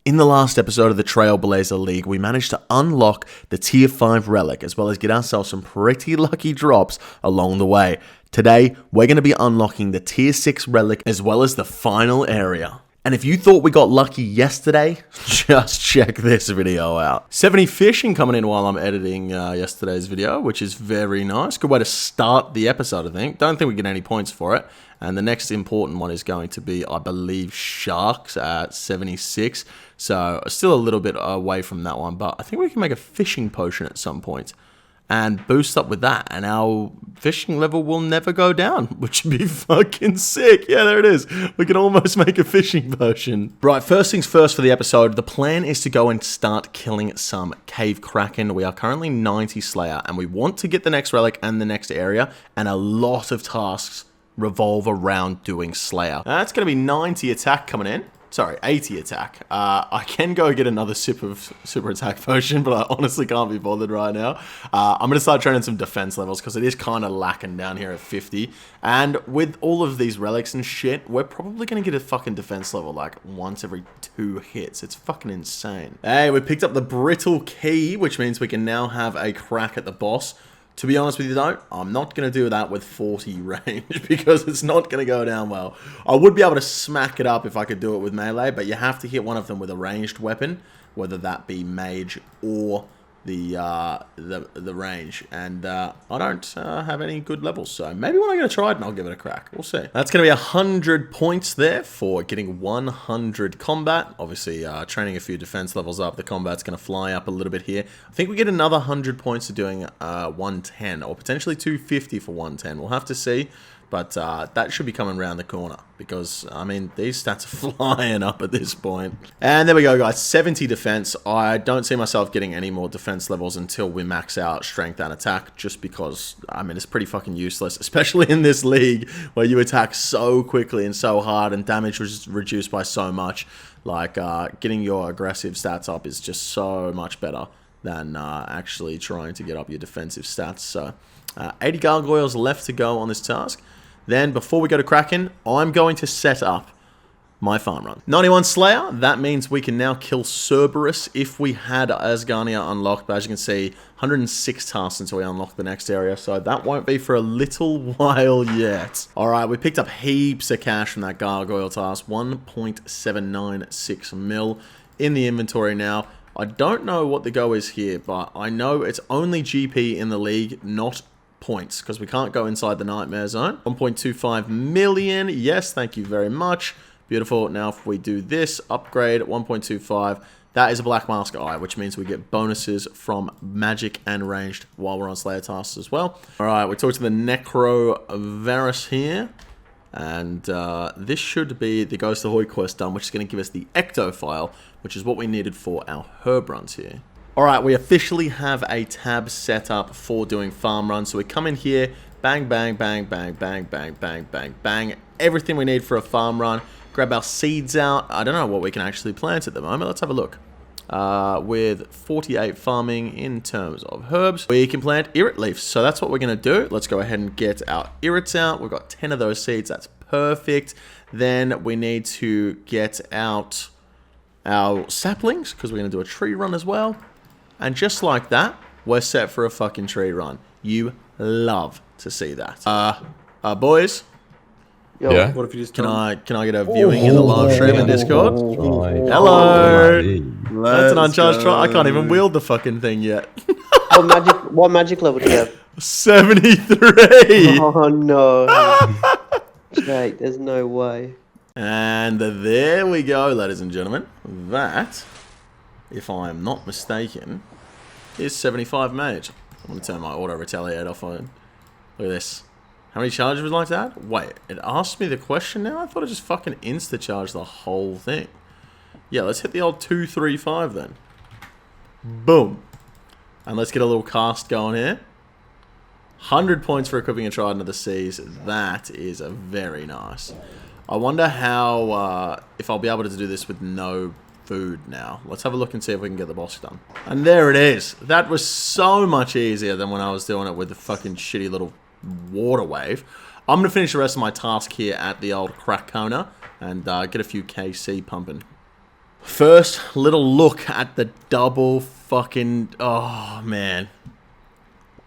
In the last episode of the Trailblazer League, we managed to unlock the Tier 5 relic, as well as get ourselves some pretty lucky drops along the way. Today, we're going to be unlocking the Tier 6 relic, as well as the final area. And if you thought we got lucky yesterday, just check this video out. 70 fishing coming in while I'm editing yesterday's video, which is very nice. Good way to start the episode, I think. Don't think we get any points for it. And the next important one is going to be, I believe, sharks at 76. So still a little bit away from that one, but I think we can make a fishing potion at some point and boost up with that, and our fishing level will never go down, which would be fucking sick. Yeah, there it is. We can almost make a fishing potion. Right, first things first for the episode, the plan is to go and start killing some cave kraken. We are currently 90 Slayer, and we want to get the next relic and the next area, and a lot of tasks revolve around doing Slayer. That's going to be 90 attack coming in. Sorry, 80 attack. I can go get another sip of super attack potion, but I honestly can't be bothered right now. I'm going to start training some defense levels because it is kind of lacking down here at 50. And with all of these relics and shit, we're probably going to get a fucking defense level like once every 2 hits. It's fucking insane. Hey, we picked up the brittle key, which means we can now have a crack at the boss. To be honest with you though, I'm not going to do that with 40 range because it's not going to go down well. I would be able to smack it up if I could do it with melee, but you have to hit one of them with a ranged weapon, whether that be mage or the range. And I don't have any good levels, so maybe when I get a trident, I'll give it a crack. We'll see. That's going to be 100 points there for getting 100 combat. Obviously, training a few defense levels up, the combat's going to fly up a little bit here. I think we get another 100 points to doing 110, or potentially 250 for 110. We'll have to see. But that should be coming around the corner because, I mean, these stats are flying up at this point. And there we go, guys. 70 defense. I don't see myself getting any more defense levels until we max out strength and attack just because, I mean, it's pretty fucking useless, especially in this league where you attack so quickly and so hard and damage was reduced by so much. Like, getting your aggressive stats up is just so much better than actually trying to get up your defensive stats. So, 80 gargoyles left to go on this task. Then, before we go to Kraken, I'm going to set up my farm run. 91 Slayer, that means we can now kill Cerberus if we had Asgarnia unlocked. But as you can see, 106 tasks until we unlock the next area. So that won't be for a little while yet. Alright, we picked up heaps of cash from that gargoyle task. 1.796 mil in the inventory now. I don't know what the go is here, but I know it's only GP in the league, not points, because we can't go inside the nightmare zone. 1.25 million. Yes, thank you very much. Beautiful. Now, if we do this upgrade at 1.25, that is a Black Mask Eye, which means we get bonuses from magic and ranged while we're on Slayer tasks as well. All right, we talked to the Necro Varus here. And this should be the Ghost Ahoy quest done, which is going to give us the Ecto file, which is what we needed for our herb runs here. Alright, we officially have a tab set up for doing farm runs. So we come in here, bang, bang, bang, bang, bang, bang, bang, bang, bang. Everything we need for a farm run. Grab our seeds out. I don't know what we can actually plant at the moment. Let's have a look. With 48 farming in terms of herbs, we can plant Irrit leaves. So that's what we're going to do. Let's go ahead and get our Irrits out. We've got 10 of those seeds. That's perfect. Then we need to get out our saplings because we're going to do a tree run as well. And just like that, we're set for a fucking tree run. You love to see that. Boys. Yo, Yeah. What if you just Can I get a viewing in the live stream in Discord? Hello. That's an uncharged try. I can't even wield the fucking thing yet. What magic level do you have? 73. Oh no. Jake, there's no way. And there we go, ladies and gentlemen. That, if I am not mistaken, is 75 mage. I'm going to turn my auto retaliate off on. Look at this. How many charges would you like to add? Wait, it asked me the question now? I thought it just fucking insta-charged the whole thing. Yeah, let's hit the old 235 then. Boom. And let's get a little cast going here. 100 points for equipping a Trident of the Seas. That is very nice. I wonder how, if I'll be able to do this with no food now. Let's have a look and see if we can get the boss done. And there it is. That was so much easier than when I was doing it with the fucking shitty little water wave. I'm going to finish the rest of my task here at the old Krakona and get a few KC pumping. First little look at the double fucking... Oh, man.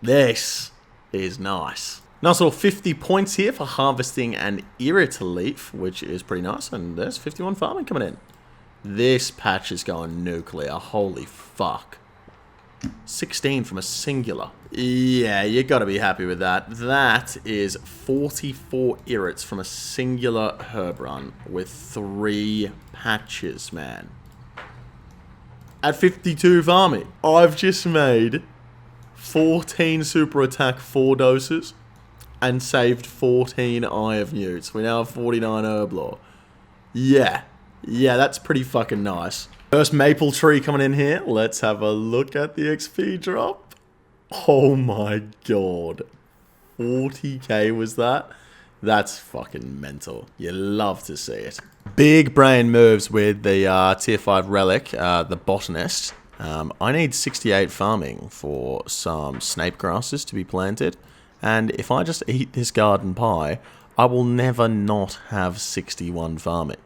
This is nice. Nice little 50 points here for harvesting an Irritaleaf, which is pretty nice. And there's 51 farming coming in. This patch is going nuclear. Holy fuck. 16 from a singular. Yeah, you gotta be happy with that. That is 44 irrits from a singular herb run with 3 patches, man. At 52 farming, I've just made 14 super attack 4 doses and saved 14 Eye of Newts. We now have 49 herb lore. Yeah, that's pretty fucking nice. First maple tree coming in here. Let's have a look at the XP drop. Oh my god. 40k was that? That's fucking mental. You love to see it. Big brain moves with the tier 5 relic, the botanist. I need 68 farming for some snape grasses to be planted. And if I just eat this garden pie, I will never not have 61 farming.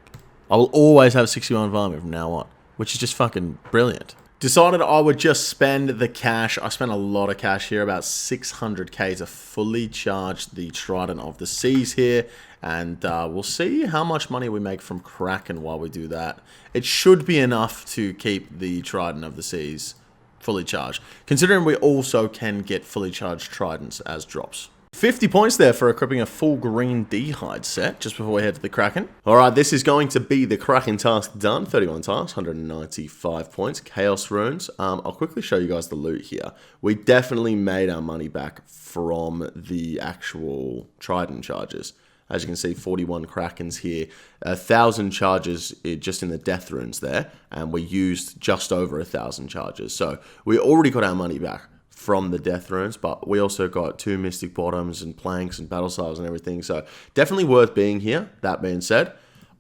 I will always have 61 farming from now on, which is just fucking brilliant. Decided I would just spend the cash. I spent a lot of cash here, about 600k to fully charge the Trident of the Seas here. And we'll see how much money we make from Kraken while we do that. It should be enough to keep the Trident of the Seas fully charged, considering we also can get fully charged Tridents as drops. 50 points there for equipping a full green D'hide set just before we head to the Kraken. Alright, this is going to be the Kraken task done. 31 tasks, 195 points. Chaos runes. I'll quickly show you guys the loot here. We definitely made our money back from the actual Trident charges. As you can see, 41 Krakens here, 1,000 charges just in the death runes there, and we used just over 1,000 charges. So we already got our money back from the death runes, but we also got 2 mystic bottoms and planks and battle styles and everything. So definitely worth being here. That being said,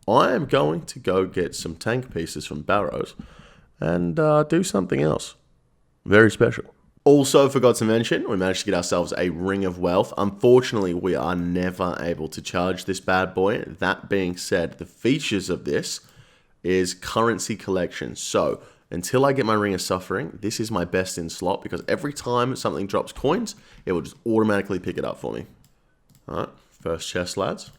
I am going to go get some tank pieces from Barrows and do something else very special. Also forgot to mention, we managed to get ourselves a Ring of Wealth. Unfortunately, we are never able to charge this bad boy. That being said, the features of this is currency collection. So until I get my Ring of Suffering, this is my best in slot because every time something drops coins, it will just automatically pick it up for me. Alright, first chest, lads.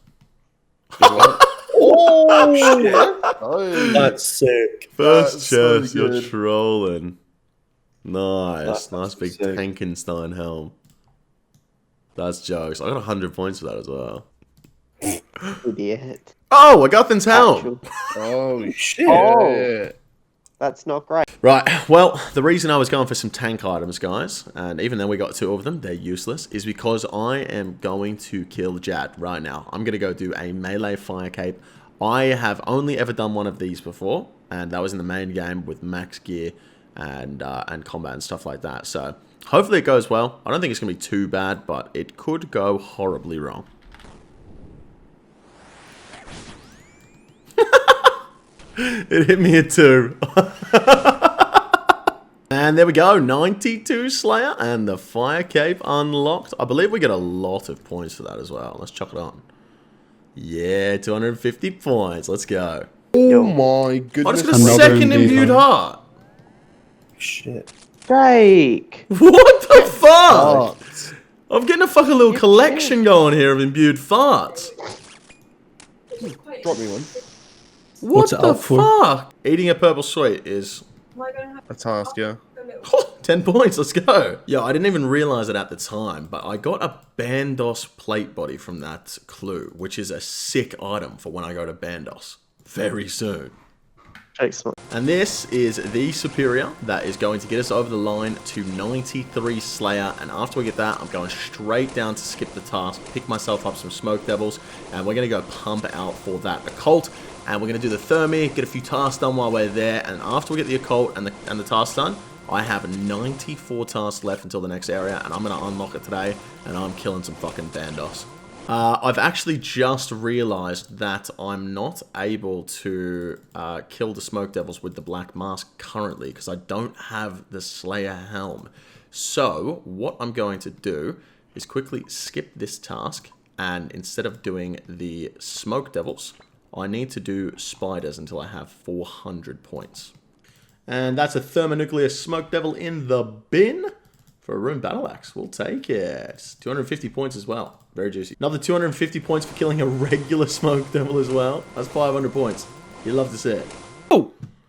Oh, shit. Oh. That's sick. First so chest, you're good. trolling. Nice, That's nice big sick. Tankenstein helm. That's jokes. I got 100 points for that as well. Idiot. Oh, I got Thyn's helm! Actual- Oh, shit. Oh. That's not great. Right, well, the reason I was going for some tank items, guys, and even though we got 2 of them, they're useless, is because I am going to kill Jad right now. I'm going to go do a melee fire cape. I have only ever done one of these before, and that was in the main game with max gear and combat and stuff like that. So hopefully it goes well. I don't think it's going to be too bad, but it could go horribly wrong. It hit me at 2. And there we go, 92 Slayer and the Fire Cape unlocked. I believe we get a lot of points for that as well. Let's chuck it on. Yeah, 250 points. Let's go. Oh my I goodness. just got a Another second imbued imbued heart. heart. Shit. Drake. What the fuck? Oh. I'm getting a fucking little collection going here of imbued farts. Drop me one. What What's it the up for? fuck? Eating a purple sweet is A task, yeah. 10 points, let's go. Yeah, I didn't even realize it at the time, but I got a Bandos plate body from that clue, which is a sick item for when I go to Bandos very soon. Excellent. And this is the Superior that is going to get us over the line to 93 Slayer. And after we get that, I'm going straight down to skip the task, pick myself up some Smoke Devils, and we're going to go pump out for that Occult. And we're going to do the Thermi, get a few tasks done while we're there. And after we get the Occult and the task done, I have 94 tasks left until the next area. And I'm going to unlock it today, and I'm killing some fucking Bandos. I've actually just realized that I'm not able to kill the Smoke Devils with the Black Mask currently because I don't have the Slayer Helm. So what I'm going to do is quickly skip this task, and instead of doing the Smoke Devils, I need to do spiders until I have 400 points. And that's a thermonuclear smoke devil in the bin for a rune battle axe. We'll take it. 250 points as well. Very juicy. Another 250 points for killing a regular smoke devil as well. That's 500 points. You'd love to see it.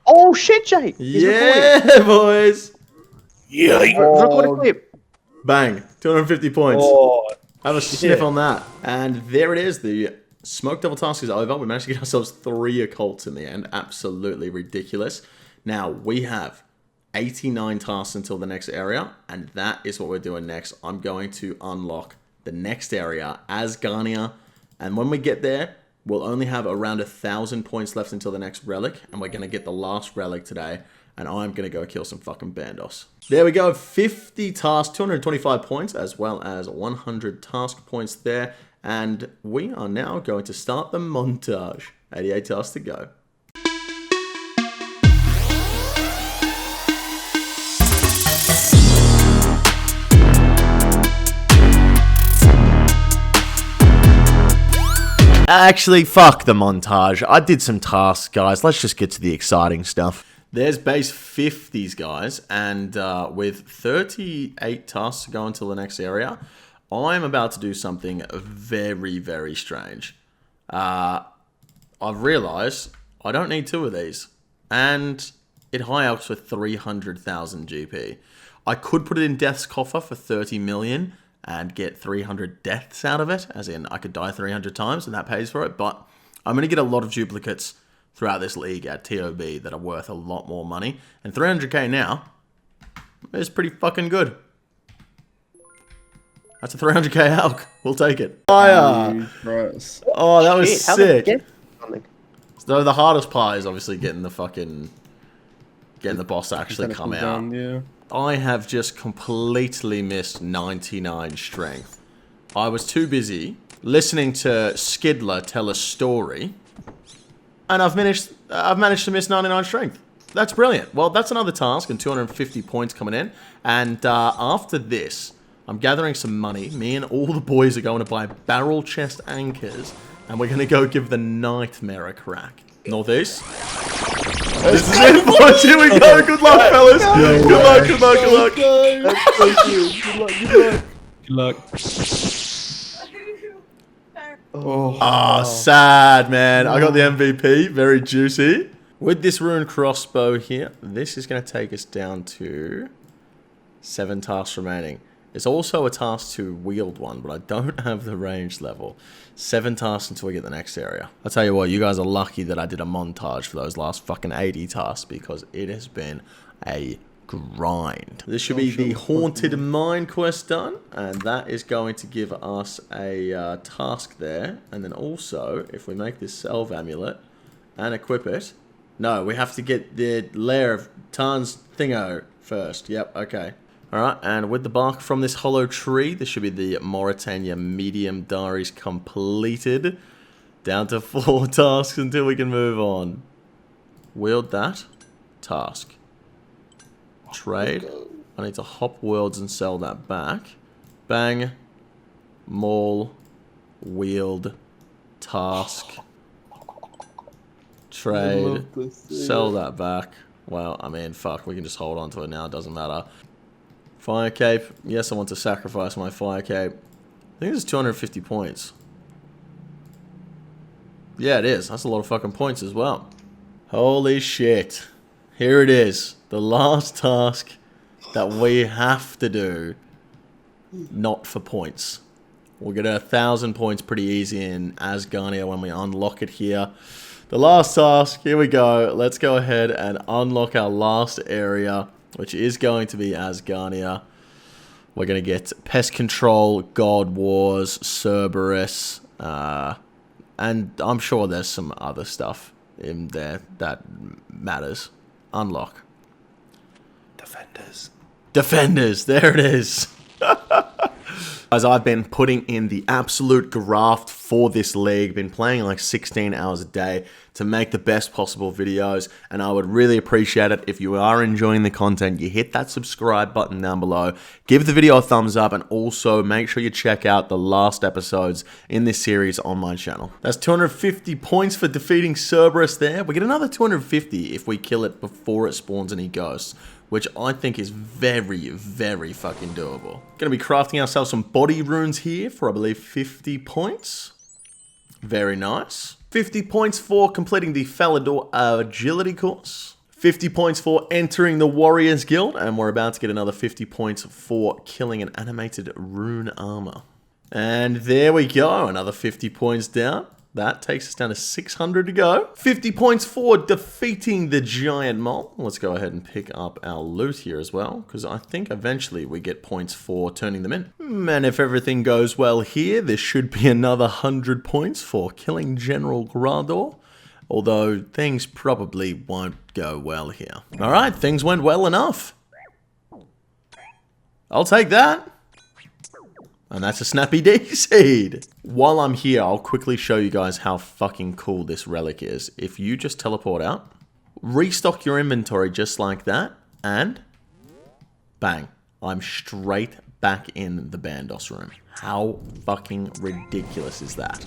Oh shit, Jake! He's recording. Yeah, boys. Yeah. Record a clip. Bang. 250 points. Oh, Have a sniff on that. And there it is. The Smoke Devil task is over. We managed to get ourselves 3 occults in the end. Absolutely ridiculous. Now, we have 89 tasks until the next area. And that is what we're doing next. I'm going to unlock the next area, Asgarnia. And when we get there, we'll only have around 1,000 points left until the next relic. And we're going to get the last relic today. And I'm going to go kill some fucking Bandos. There we go. 50 tasks, 225 points, as well as 100 task points there. And we are now going to start the montage. 88 tasks to go. Actually, fuck the montage. I did some tasks, guys. Let's just get to the exciting stuff. There's base 50s, guys, and with 38 tasks to go until the next area, I'm about to do something very, very strange. I've realized I don't need 2 of these, and it high elks for 300,000 GP. I could put it in Death's Coffer for 30 million and get 300 deaths out of it, as in I could die 300 times and that pays for it, but I'm going to get a lot of duplicates throughout this league at TOB that are worth a lot more money. And 300k now is pretty fucking good. That's a 300k elk. We'll take it. Fire! Oh, that was Shit, how did sick. I get- So the hardest part is obviously getting the boss to actually come out. Yeah. I have just completely missed 99 strength. I was too busy listening to Skidler tell a story, and I've managed to miss 99 strength. That's brilliant. Well, that's another task and 250 points coming in. And after this, I'm gathering some money. Me and all the boys are going to buy barrel chest anchors, and we're going to go give the Nightmare a crack. Northeast. This is it, boys. Here we go. Good luck, fellas. Good luck, good luck, good luck. That's so cute. Good luck, good luck. Good luck. Oh, sad, man. I got the MVP. Very juicy. With this rune crossbow here, this is going to take us down to 7 tasks remaining. It's also a task to wield one, but I don't have the range level. 7 tasks until we get the next area. I'll tell you what, you guys are lucky that I did a montage for those last fucking 80 tasks because it has been a grind. This should be the Haunted Mine quest done, and that is going to give us a task there. And then also, if we make this Salve Amulet and equip it, no, we have to get the Lair of Tarn's Thingo first. Yep, okay. Alright, and with the bark from this hollow tree, this should be the Mauritania Medium Diaries completed. Down to 4 tasks until we can move on. Wield that. Task. Trade. I need to hop worlds and sell that back. Bang. Maul. Wield. Task. Trade. Sell that back. Well, I mean, fuck, we can just hold on to it now, it doesn't matter. Fire Cape. Yes, I want to sacrifice my Fire Cape. I think it's 250 points. Yeah, it is. That's a lot of fucking points as well. Holy shit. Here it is. The last task that we have to do. Not for points. We'll get 1,000 points pretty easy in Asgarnia when we unlock it here. The last task. Here we go. Let's go ahead and unlock our last area, which is going to be Asgarnia. We're going to get Pest Control, God Wars, Cerberus, and I'm sure there's some other stuff in there that matters. Unlock. Defenders. Defenders, there it is. Guys, I've been putting in the absolute graft for this league. Been playing like 16 hours a day to make the best possible videos, and I would really appreciate it if you are enjoying the content, you hit that subscribe button down below, give the video a thumbs up, and also make sure you check out the last episodes in this series on my channel. That's 250 points for defeating Cerberus there. We get another 250 if we kill it before it spawns any ghosts, which I think is very, very fucking doable. Gonna be crafting ourselves some body runes here for, I believe, 50 points. Very nice. 50 points for completing the Falador agility course. 50 points for entering the Warriors Guild, and we're about to get another 50 points for killing an animated rune armor. And there we go, another 50 points down. That takes us down to 600 to go. 50 points for defeating the giant mole. Let's go ahead and pick up our loot here as well, because I think eventually we get points for turning them in. And if everything goes well here, there should be another 100 points for killing General Grador. Although things probably won't go well here. Alright, things went well enough. I'll take that. And that's a Snappy D seed. While I'm here, I'll quickly show you guys how fucking cool this relic is. If you just teleport out, restock your inventory just like that, and bang, I'm straight back in the Bandos room. How fucking ridiculous is that?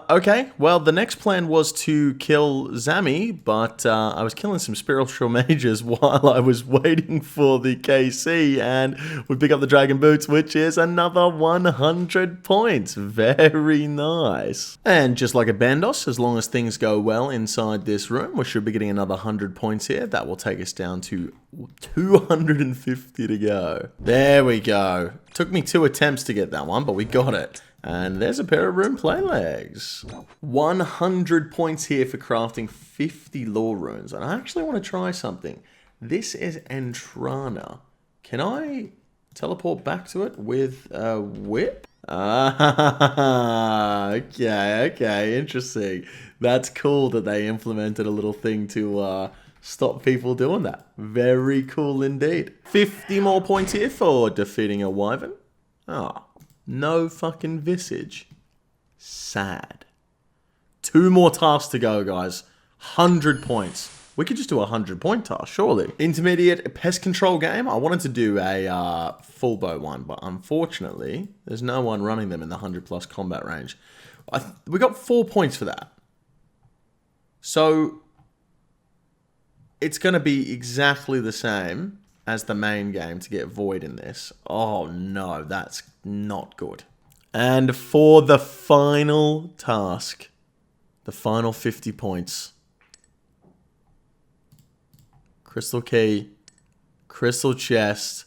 Okay, well, the next plan was to kill Zami, but I was killing some spiritual mages while I was waiting for the KC, and we pick up the Dragon Boots, which is another 100 points. Very nice. And just like a Bandos, as long as things go well inside this room, we should be getting another 100 points here. That will take us down to 250 to go. There we go. Took me 2 attempts to get that one, but we got it. And there's a pair of rune play legs. 100 points here for crafting 50 lore runes. And I actually want to try something. This is Entrana. Can I teleport back to it with a whip? Ah, okay, interesting. That's cool that they implemented a little thing to stop people doing that. Very cool indeed. 50 more points here for defeating a wyvern. Ah. No fucking visage. Sad. 2 more tasks to go, guys. 100 points. We could just do a 100-point task, surely. Intermediate pest control game. I wanted to do a full bow one, but unfortunately, there's no one running them in the 100+ combat range. We got 4 points for that. So, it's going to be exactly the same as the main game to get Void in this. Oh no, that's not good. And for the final task, the final 50 points. Crystal key, crystal chest,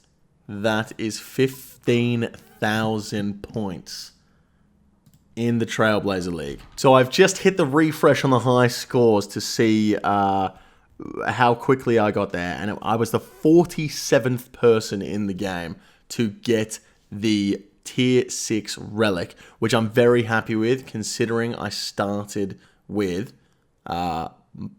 that is 15,000 points in the Trailblazer League. So I've just hit the refresh on the high scores to see how quickly I got there, and I was the 47th person in the game to get the tier 6 relic, which I'm very happy with considering I started with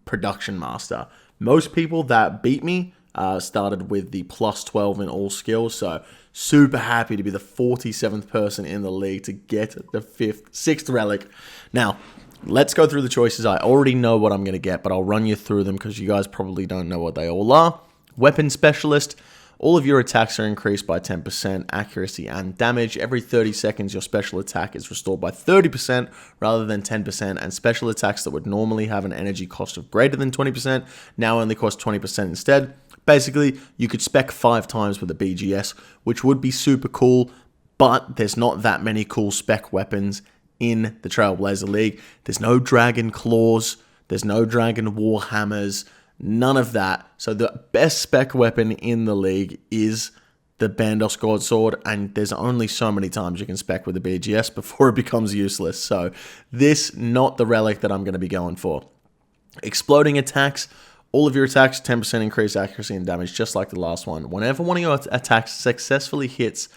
Production Master. Most people that beat me started with the +12 in all skills, so super happy to be the 47th person in the league to get the 6th relic. Now, let's go through the choices. I already know what I'm going to get, but I'll run you through them because you guys probably don't know what they all are. Weapon Specialist. All of your attacks are increased by 10%, accuracy and damage. Every 30 seconds, your special attack is restored by 30% rather than 10%, and special attacks that would normally have an energy cost of greater than 20% now only cost 20% instead. Basically, you could spec 5 times with a BGS, which would be super cool, but there's not that many cool spec weapons in the Trailblazer League. There's no Dragon Claws, there's no Dragon Warhammers, none of that. So the best spec weapon in the league is the Bandos Godsword, and there's only so many times you can spec with the BGS before it becomes useless. So this, not the relic that I'm going to be going for. Exploding attacks. All of your attacks, 10% increased accuracy and damage, just like the last one. Whenever one of your attacks successfully hits,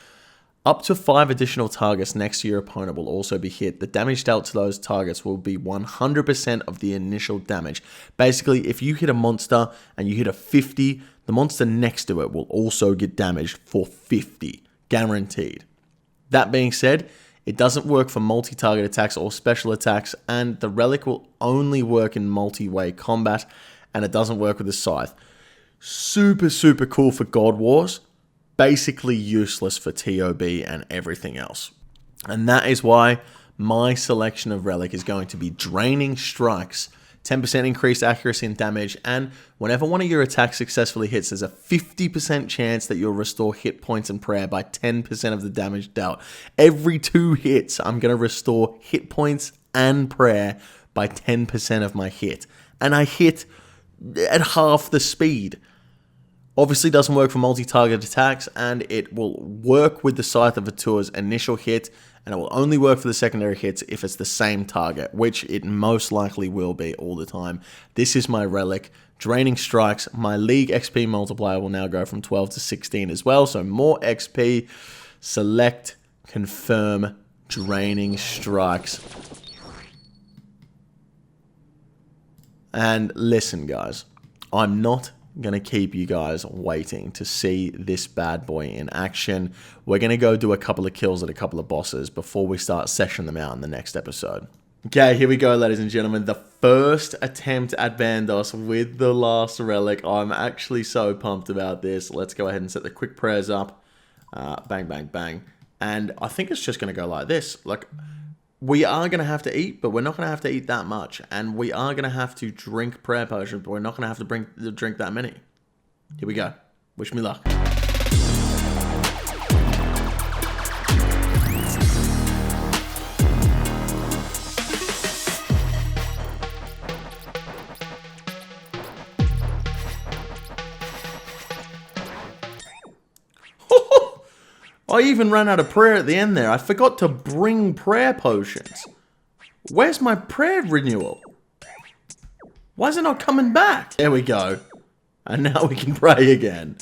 up to 5 additional targets next to your opponent will also be hit. The damage dealt to those targets will be 100% of the initial damage. Basically, if you hit a monster and you hit a 50, the monster next to it will also get damaged for 50. Guaranteed. That being said, It doesn't work for multi-target attacks or special attacks, and the relic will only work in multi-way combat, and it doesn't work with the scythe. Super, super cool for God Wars. Basically useless for TOB and everything else. And that is why my selection of relic is going to be Draining Strikes. 10% increased accuracy and damage, and whenever one of your attacks successfully hits, there's a 50% chance that you'll restore hit points and prayer by 10% of the damage dealt. Every 2 hits, I'm going to restore hit points and prayer by 10% of my hit. And I hit at half the speed. Obviously doesn't work for multi-target attacks, and it will work with the Scythe of Atua's initial hit, and it will only work for the secondary hits if it's the same target, which it most likely will be all the time. This is my relic, Draining Strikes. My League XP multiplier will now go from 12 to 16 as well, so more XP. Select, confirm, Draining Strikes. And listen, guys, I'm not going to keep you guys waiting to see this bad boy in action. We're going to go do a couple of kills at a couple of bosses before we start seshing them out in the next episode. Okay, here we go, ladies and gentlemen. The first attempt at Bandos with the last relic. I'm actually so pumped about this. Let's go ahead and set the quick prayers up. Bang, bang, bang. And I think it's just going to go like this. Like, we are going to have to eat, but we're not going to have to eat that much. And we are going to have to drink prayer potions, but we're not going to have to drink that many. Here we go. Wish me luck. I even ran out of prayer at the end there. I forgot to bring prayer potions. Where's my prayer renewal? Why is it not coming back? There we go. And now we can pray again.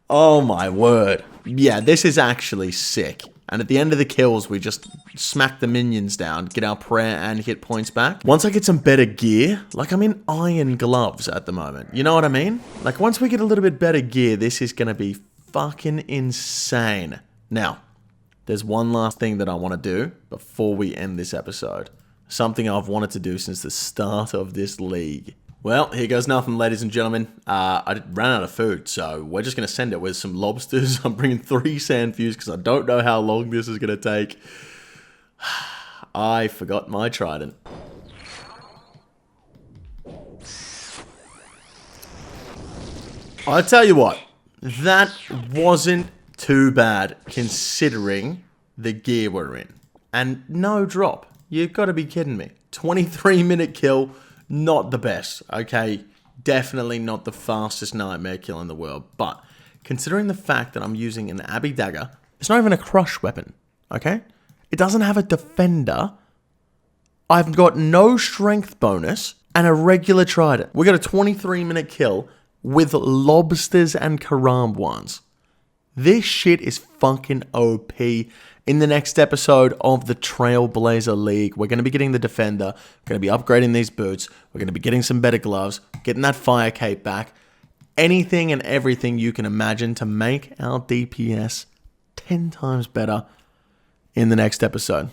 Oh my word. Yeah, this is actually sick. And at the end of the kills, we just smack the minions down, get our prayer and hit points back. Once I get some better gear, like I'm in iron gloves at the moment. You know what I mean? Like once we get a little bit better gear, this is going to be fucking insane. Now, there's one last thing that I want to do before we end this episode. Something I've wanted to do since the start of this league. Well, here goes nothing, ladies and gentlemen. I ran out of food, so we're just going to send it with some lobsters. I'm bringing 3 sand fuse because I don't know how long this is going to take. I forgot my trident. I'll tell you what, that wasn't too bad considering the gear we're in. And no drop. You've got to be kidding me. 23-minute kill, not the best, okay? Definitely not the fastest nightmare kill in the world. But considering the fact that I'm using an Abbey Dagger, it's not even a crush weapon, okay? It doesn't have a defender. I've got no strength bonus and a regular trident. We got a 23-minute kill with lobsters and Karambwans. This shit is fucking OP. In the next episode of the Trailblazer League, we're going to be getting the Defender, we're going to be upgrading these boots, we're going to be getting some better gloves, getting that fire cape back, anything and everything you can imagine to make our DPS 10 times better in the next episode.